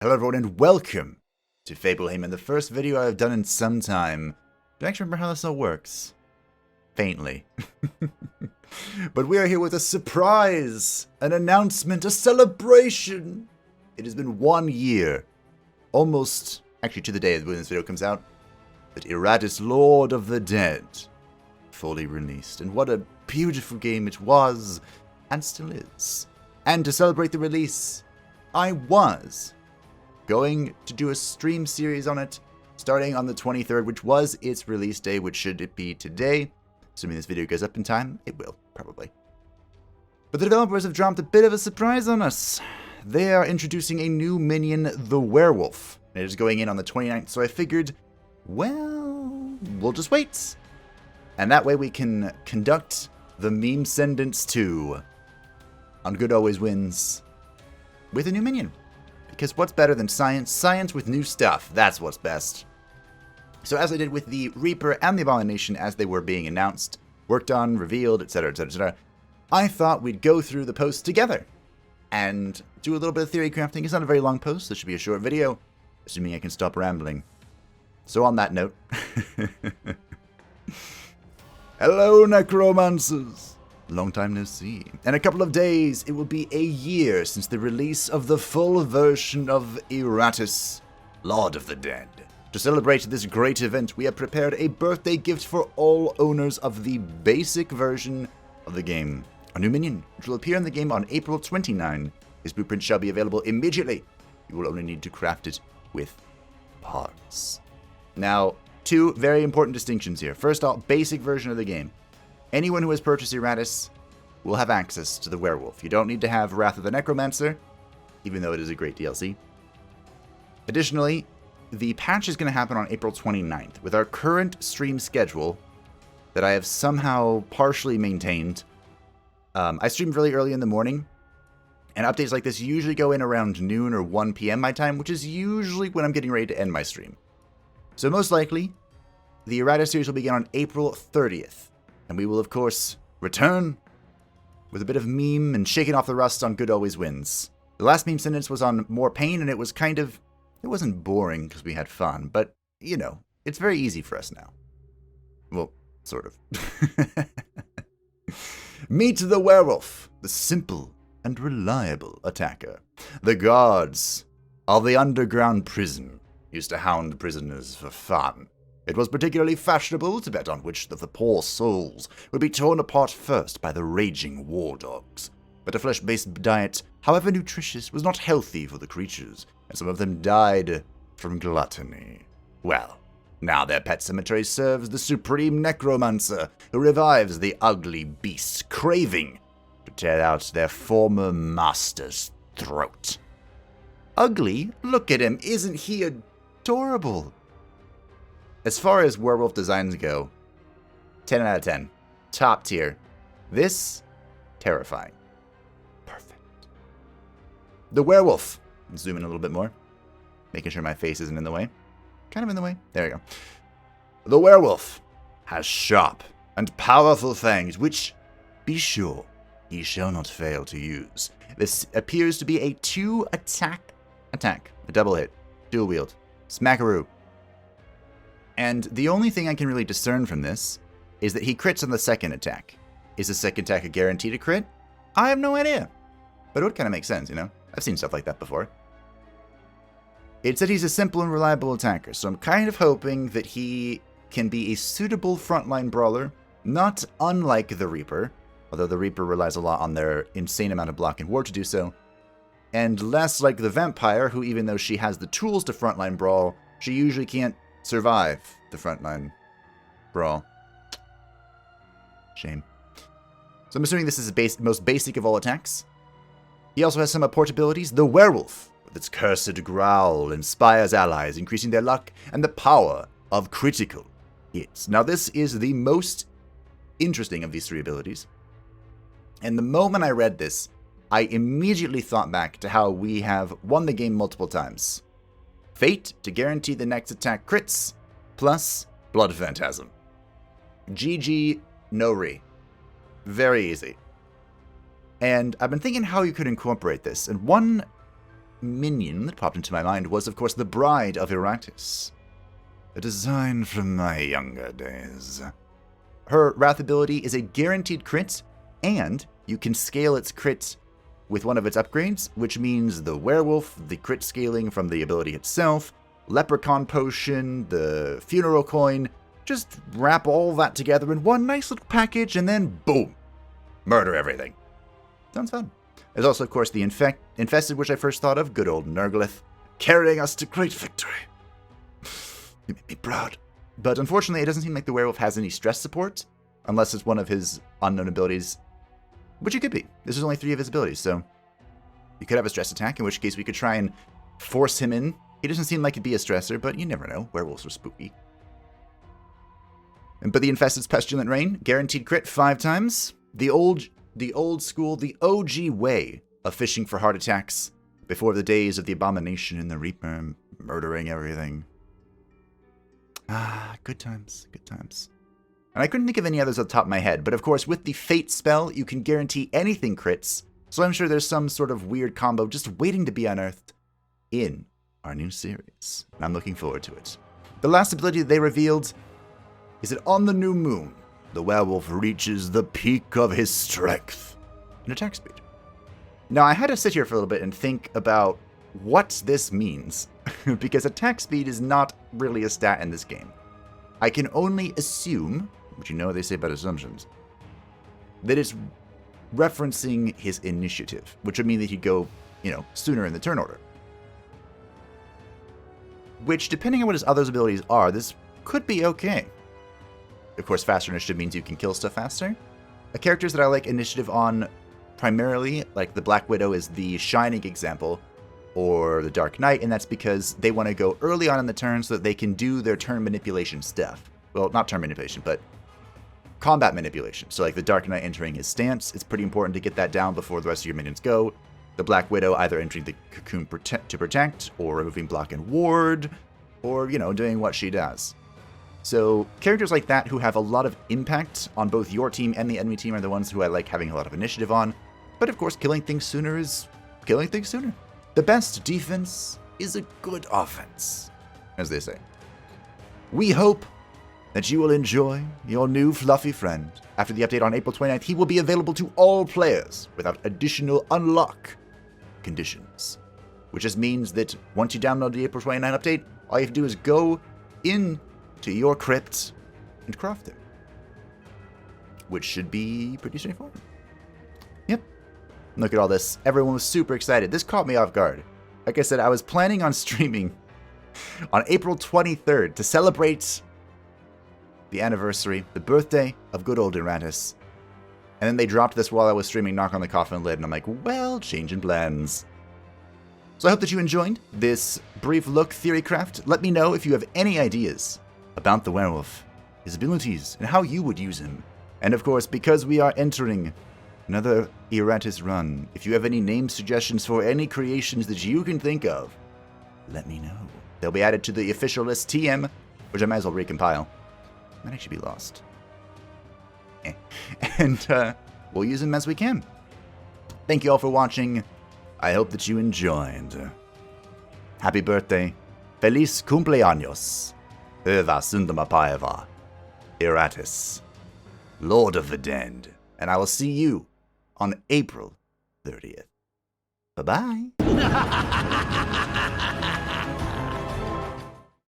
Hello everyone and welcome to Fablehaven, the first video I've done in some time. Do I actually remember how this all works? Faintly. But we are here with a surprise, an announcement, a celebration. It has been 1 year, almost, actually to the day when this video comes out, that Iratus, Lord of the Dead, fully released. And what a beautiful game it was, and still is. And to celebrate the release, I was going to do a stream series on it, starting on the 23rd, which was its release day, which should it be today. Assuming this video goes up in time, it will, probably. But the developers have dropped a bit of a surprise on us. They are introducing a new minion, the Werewolf. It is going in on the 29th, so I figured, well, we'll just wait. And that way we can conduct the Memescendence 2 on Good Always Wins with a new minion. Because what's better than science? Science with new stuff. That's what's best. So as I did with the Reaper and the Abomination as they were being announced, worked on, revealed, etc., etc., etc., I thought we'd go through the post together and do a little bit of theory crafting. It's not a very long post. This should be a short video, assuming I can stop rambling. So on that note, hello, Necromancers. Long time no see. In a couple of days, it will be a year since the release of the full version of Iratus, Lord of the Dead. To celebrate this great event, we have prepared a birthday gift for all owners of the basic version of the game. A new minion, which will appear in the game on April 29. His blueprint shall be available immediately. You will only need to craft it with parts. Now, two very important distinctions here. First off, basic version of the game. Anyone who has purchased Iratus will have access to the Werewolf. You don't need to have Wrath of the Necromancer, even though it is a great DLC. Additionally, the patch is going to happen on April 29th. With our current stream schedule that I have somehow partially maintained, I stream really early in the morning, and updates like this usually go in around noon or 1 p.m. my time, which is usually when I'm getting ready to end my stream. So most likely, the Iratus series will begin on April 30th. And we will, of course, return with a bit of meme and shaking off the rust on Good Always Wins. The last Memescendence was on More Pain, and it was kind of... It wasn't boring because we had fun, but, you know, it's very easy for us now. Well, sort of. Meet the Werewolf, the simple and reliable attacker. The guards of the underground prison used to hound prisoners for fun. It was particularly fashionable to bet on which of the poor souls would be torn apart first by the raging war dogs. But a flesh-based diet, however nutritious, was not healthy for the creatures, and some of them died from gluttony. Well, now their pet cemetery serves the supreme Necromancer, who revives the ugly beasts, craving to tear out their former master's throat. Ugly? Look at him, isn't he adorable? As far as werewolf designs go, 10 out of 10. Top tier. This, terrifying. Perfect. The werewolf. Zoom in a little bit more. Making sure my face isn't in the way. Kind of in the way. There we go. The werewolf has sharp and powerful fangs, which, be sure, he shall not fail to use. This appears to be a 2-attack attack. A double hit. Dual wield. Smackaroo. And the only thing I can really discern from this is that he crits on the second attack. Is the second attack a guarantee to crit? I have no idea. But it would kind of make sense, you know? I've seen stuff like that before. It said he's a simple and reliable attacker, so I'm kind of hoping that he can be a suitable frontline brawler, not unlike the Reaper, although the Reaper relies a lot on their insane amount of block and ward to do so, and less like the Vampire, who even though she has the tools to frontline brawl, she usually can't survive the frontline brawl. Shame. So I'm assuming this is the most basic of all attacks. He also has some portabilities. The Werewolf, with its cursed growl, inspires allies, increasing their luck and the power of critical hits. Now this is the most interesting of these three abilities. And the moment I read this, I immediately thought back to how we have won the game multiple times. Fate to guarantee the next attack crits, plus Blood Phantasm. GG, no re. Very easy. And I've been thinking how you could incorporate this, and one minion that popped into my mind was, of course, the Bride of Iratus. A design from my younger days. Her Wrath ability is a guaranteed crit, and you can scale its crit with one of its upgrades, which means the Werewolf, the crit scaling from the ability itself, Leprechaun Potion, the Funeral Coin, just wrap all that together in one nice little package, and then boom! Murder everything. Sounds fun. There's also, of course, the Infested, which I first thought of, good old Nurglith, carrying us to great victory. You make me proud. But unfortunately, it doesn't seem like the Werewolf has any stress support, unless it's one of his unknown abilities, which it could be. This is only 3 of his abilities, so you could have a stress attack, in which case we could try and force him in. He doesn't seem like he'd be a stressor, but you never know. Werewolves are spooky. But the Infested's Pestilent Rain, guaranteed crit 5 times. The old school, the OG way of fishing for heart attacks before the days of the Abomination and the Reaper murdering everything. Ah, good times, good times. And I couldn't think of any others off the top of my head, but of course with the Fate spell, you can guarantee anything crits, so I'm sure there's some sort of weird combo just waiting to be unearthed in our new series, and I'm looking forward to it. The last ability they revealed is that on the new moon, the werewolf reaches the peak of his strength and attack speed. Now, I had to sit here for a little bit and think about what this means, because attack speed is not really a stat in this game. I can only assume, but you know what they say about assumptions, that it's referencing his initiative, which would mean that he'd go, sooner in the turn order. Which, depending on what his other abilities are, this could be okay. Of course, faster initiative means you can kill stuff faster. The characters that I like initiative on primarily, like the Black Widow is the shining example, or the Dark Knight, and that's because they want to go early on in the turn so that they can do their turn manipulation stuff. Well, not turn manipulation, but combat manipulation. So like the Dark Knight entering his stance, it's pretty important to get that down before the rest of your minions go. The Black Widow either entering the cocoon to protect, or removing block and ward, or, doing what she does. So characters like that who have a lot of impact on both your team and the enemy team are the ones who I like having a lot of initiative on. But of course, killing things sooner is killing things sooner. The best defense is a good offense, as they say. We hope that you will enjoy your new fluffy friend. After the update on April 29th, he will be available to all players without additional unlock conditions. Which just means that once you download the April 29th update, all you have to do is go into your crypt and craft him. Which should be pretty straightforward. Yep. Look at all this. Everyone was super excited. This caught me off guard. Like I said, I was planning on streaming on April 23rd to celebrate the anniversary, the birthday of good old Iratus. And then they dropped this while I was streaming Knock on the Coffin Lid, and I'm like, well, changing plans. So I hope that you enjoyed this brief look, Theorycraft. Let me know if you have any ideas about the werewolf, his abilities, and how you would use him. And of course, because we are entering another Iratus run, if you have any name suggestions for any creations that you can think of, let me know. They'll be added to the official list TM, which I might as well recompile. Might actually be lost. And we'll use them as we can. Thank you all for watching. I hope that you enjoyed. Happy birthday. Feliz cumpleaños. Eva Sundamapaeva. Iratus. Lord of the Dead. And I will see you on April 30th. Bye-bye.